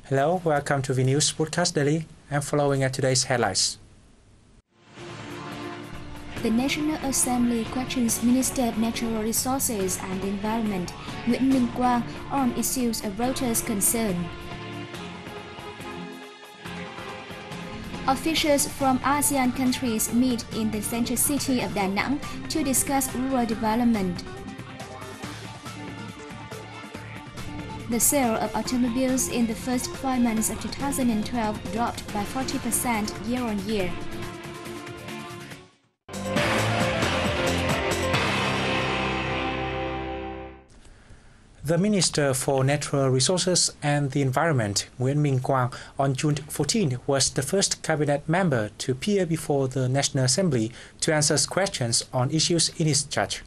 Hello, welcome to the News Broadcast Daily. I'm following at today's headlines. The National Assembly questions Minister of Natural Resources and the Environment, Nguyễn Minh Quang, on issues of voters' concern. Officials from ASEAN countries meet in the central city of Da Nang to discuss rural development. The sale of automobiles in the first 5 months of 2012 dropped by 40% year-on-year. The Minister for Natural Resources and the Environment, Nguyễn Minh Quang, on June 14 was the first cabinet member to appear before the National Assembly to answer questions on issues in his charge.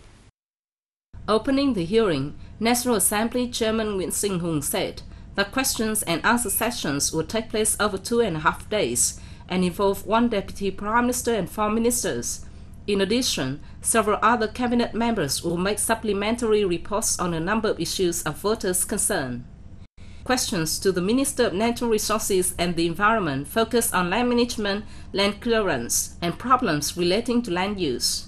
Opening the hearing, National Assembly Chairman Nguyễn Sinh Hùng said that questions and answer sessions would take place over 2.5 days and involve one Deputy Prime Minister and 4 ministers. In addition, several other cabinet members will make supplementary reports on a number of issues of voters' concern. Questions to the Minister of Natural Resources and the Environment focus on land management, land clearance, and problems relating to land use.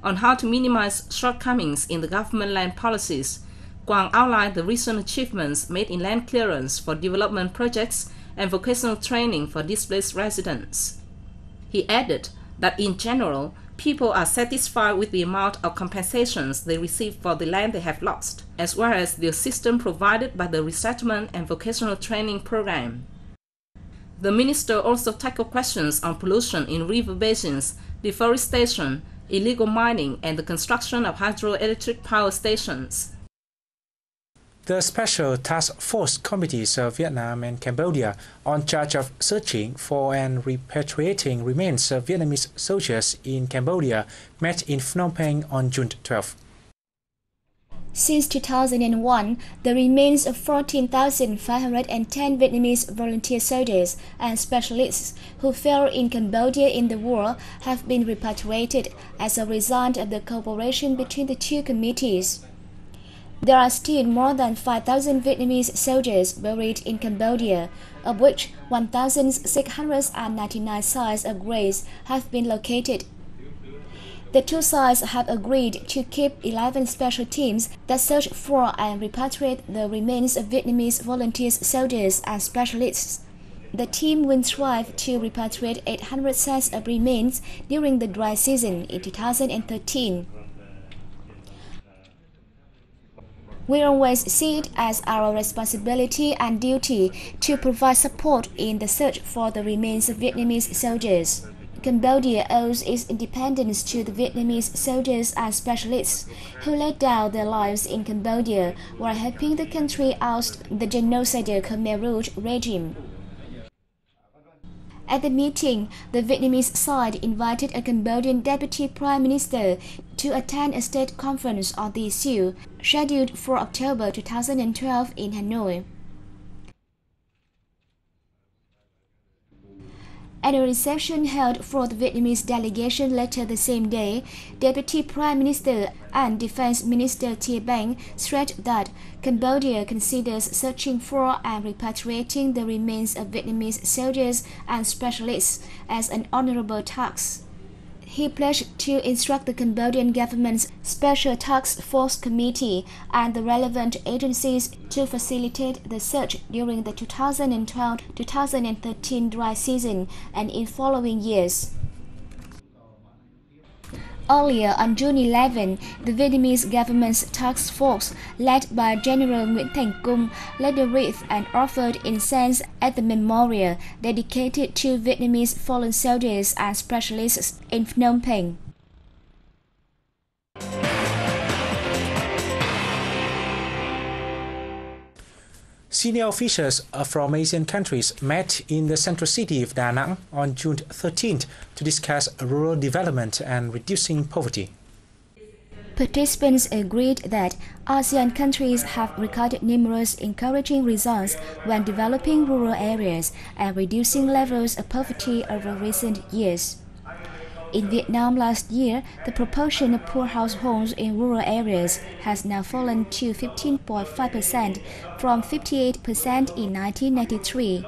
On how to minimize shortcomings in the government land policies, Quang outlined the recent achievements made in land clearance for development projects and vocational training for displaced residents. He added that in general, people are satisfied with the amount of compensations they receive for the land they have lost, as well as the assistance provided by the resettlement and vocational training program. The minister also tackled questions on pollution in river basins, deforestation, illegal mining, and the construction of hydroelectric power stations. The Special Task Force Committees of Vietnam and Cambodia, on charge of searching for and repatriating remains of Vietnamese soldiers in Cambodia, met in Phnom Penh on June 12. Since 2001, the remains of 14,510 Vietnamese volunteer soldiers and specialists who fell in Cambodia in the war have been repatriated as a result of the cooperation between the two committees. There are still more than 5,000 Vietnamese soldiers buried in Cambodia, of which 1,699 sites of graves have been located. The two sides have agreed to keep 11 special teams that search for and repatriate the remains of Vietnamese volunteer soldiers and specialists. The team will strive to repatriate 800 sets of remains during the dry season in 2013. We always see it as our responsibility and duty to provide support in the search for the remains of Vietnamese soldiers. Cambodia owes its independence to the Vietnamese soldiers and specialists who laid down their lives in Cambodia while helping the country oust the genocidal Khmer Rouge regime. At the meeting, the Vietnamese side invited a Cambodian Deputy Prime Minister to attend a state conference on the issue, scheduled for October 2012 in Hanoi. At a reception held for the Vietnamese delegation later the same day, Deputy Prime Minister and Defense Minister Thie Banh stressed that Cambodia considers searching for and repatriating the remains of Vietnamese soldiers and specialists as an honorable task. He pledged to instruct the Cambodian government's Special Task Force Committee and the relevant agencies to facilitate the search during the 2012-2013 dry season and in following years. Earlier on June 11, the Vietnamese government's task force, led by General Nguyễn Thành Cung, laid a wreath and offered incense at the memorial dedicated to Vietnamese fallen soldiers and specialists in Phnom Penh. Senior officials from Asian countries met in the central city of Da Nang on June 13th to discuss rural development and reducing poverty. Participants agreed that ASEAN countries have recorded numerous encouraging results when developing rural areas and reducing levels of poverty over recent years. In Vietnam last year, the proportion of poor households in rural areas has now fallen to 15.5% from 58% in 1993.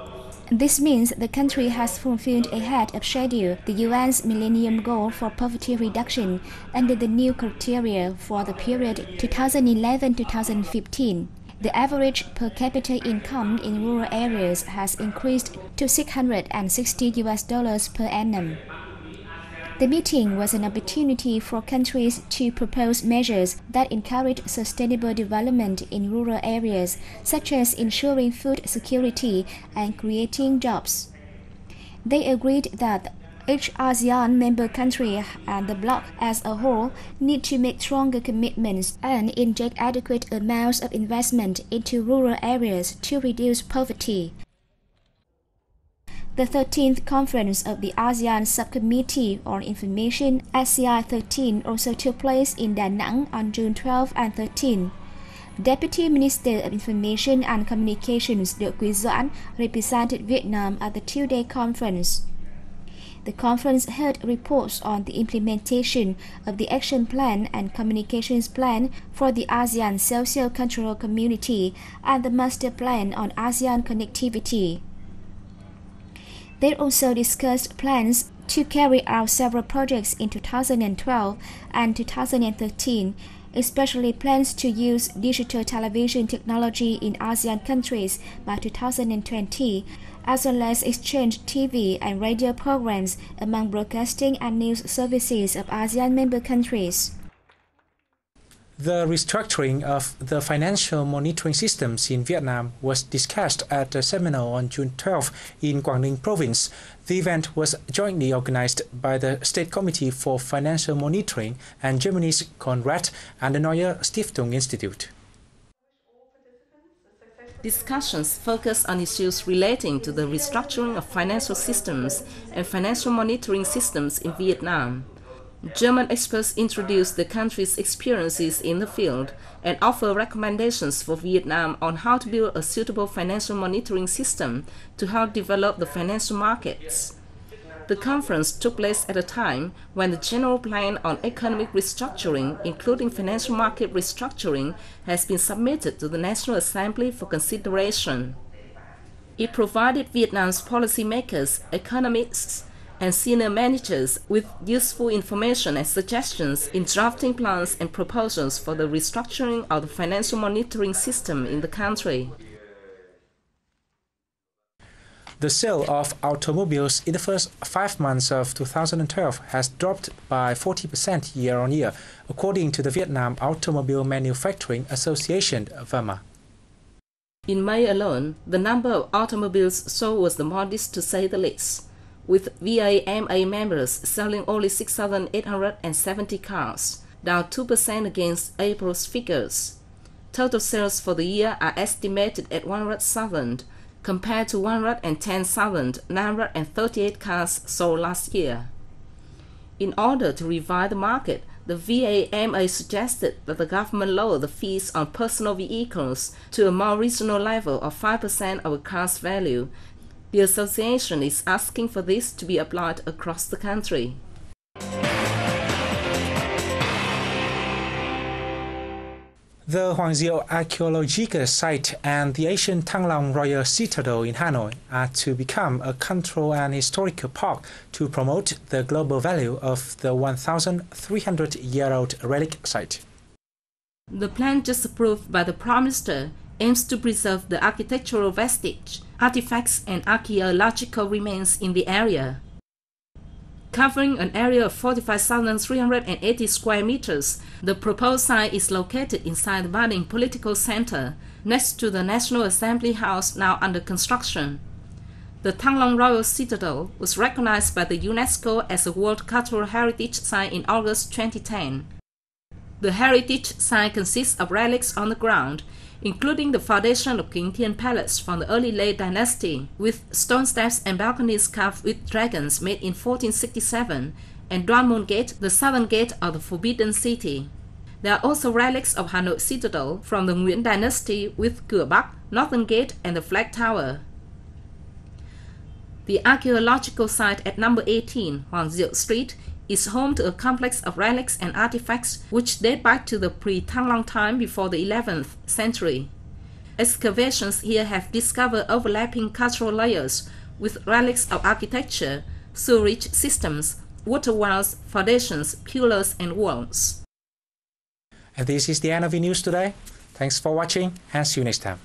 This means the country has fulfilled ahead of schedule the UN's Millennium Goal for Poverty Reduction under the new criteria for the period 2011-2015. The average per capita income in rural areas has increased to $660 per annum. The meeting was an opportunity for countries to propose measures that encourage sustainable development in rural areas, such as ensuring food security and creating jobs. They agreed that each ASEAN member country and the bloc as a whole need to make stronger commitments and inject adequate amounts of investment into rural areas to reduce poverty. The 13th Conference of the ASEAN Subcommittee on Information, ASEAN 13, also took place in Da Nang on June 12 and 13. Deputy Minister of Information and Communications Đỗ Quý Doãn represented Vietnam at the two-day conference. The conference heard reports on the implementation of the Action Plan and Communications Plan for the ASEAN Socio-Cultural Community and the Master Plan on ASEAN Connectivity. They also discussed plans to carry out several projects in 2012 and 2013, especially plans to use digital television technology in ASEAN countries by 2020, as well as exchange TV and radio programs among broadcasting and news services of ASEAN member countries. The restructuring of the financial monitoring systems in Vietnam was discussed at a seminar on June 12 in Quảng Ninh Province. The event was jointly organized by the State Committee for Financial Monitoring and Germany's Konrad Adenauer Stiftung Institute. Discussions focus on issues relating to the restructuring of financial systems and financial monitoring systems in Vietnam. German experts introduce the country's experiences in the field and offer recommendations for Vietnam on how to build a suitable financial monitoring system to help develop the financial markets. The conference took place at a time when the General Plan on Economic Restructuring, including financial market restructuring, has been submitted to the National Assembly for consideration. It provided Vietnam's policymakers, economists, and senior managers with useful information and suggestions in drafting plans and proposals for the restructuring of the financial monitoring system in the country. The sale of automobiles in the first 5 months of 2012 has dropped by 40% year-on-year, according to the Vietnam Automobile Manufacturing Association, VAMA. In May alone, the number of automobiles sold was the modest to say the least, with VAMA members selling only 6,870 cars, down 2% against April's figures. Total sales for the year are estimated at 100,000, compared to 110,938 cars sold last year. In order to revive the market, the VAMA suggested that the government lower the fees on personal vehicles to a more reasonable level of 5% of a car's value. The association is asking for this to be applied across the country. The Hoàng Diệu Archaeological Site and the ancient Thăng Long Royal Citadel in Hanoi are to become a cultural and historical park to promote the global value of the 1,300-year-old relic site. The plan just approved by the Prime Minister aims to preserve the architectural vestige, artifacts and archaeological remains in the area. Covering an area of 45,380 square meters, the proposed site is located inside the budding political center, next to the National Assembly House now under construction. The Thăng Long Royal Citadel was recognized by the UNESCO as a World Cultural Heritage Site in August 2010. The heritage site consists of relics on the ground, including the foundation of Kính Thiên Palace from the early Lê Dynasty, with stone steps and balconies carved with dragons made in 1467, and Đoan Môn Gate, the southern gate of the Forbidden City. There are also relics of Hanoi Citadel from the Nguyễn Dynasty with Cửa Bắc, Northern Gate, and the Flag Tower. The archaeological site at number 18, Hoàng Diệu Street, is home to a complex of relics and artifacts which date back to the pre-Thăng Long time before the 11th century. Excavations here have discovered overlapping cultural layers with relics of architecture, sewerage systems, water wells, foundations, pillars, and walls. And this is the end of the news today. Thanks for watching and see you next time.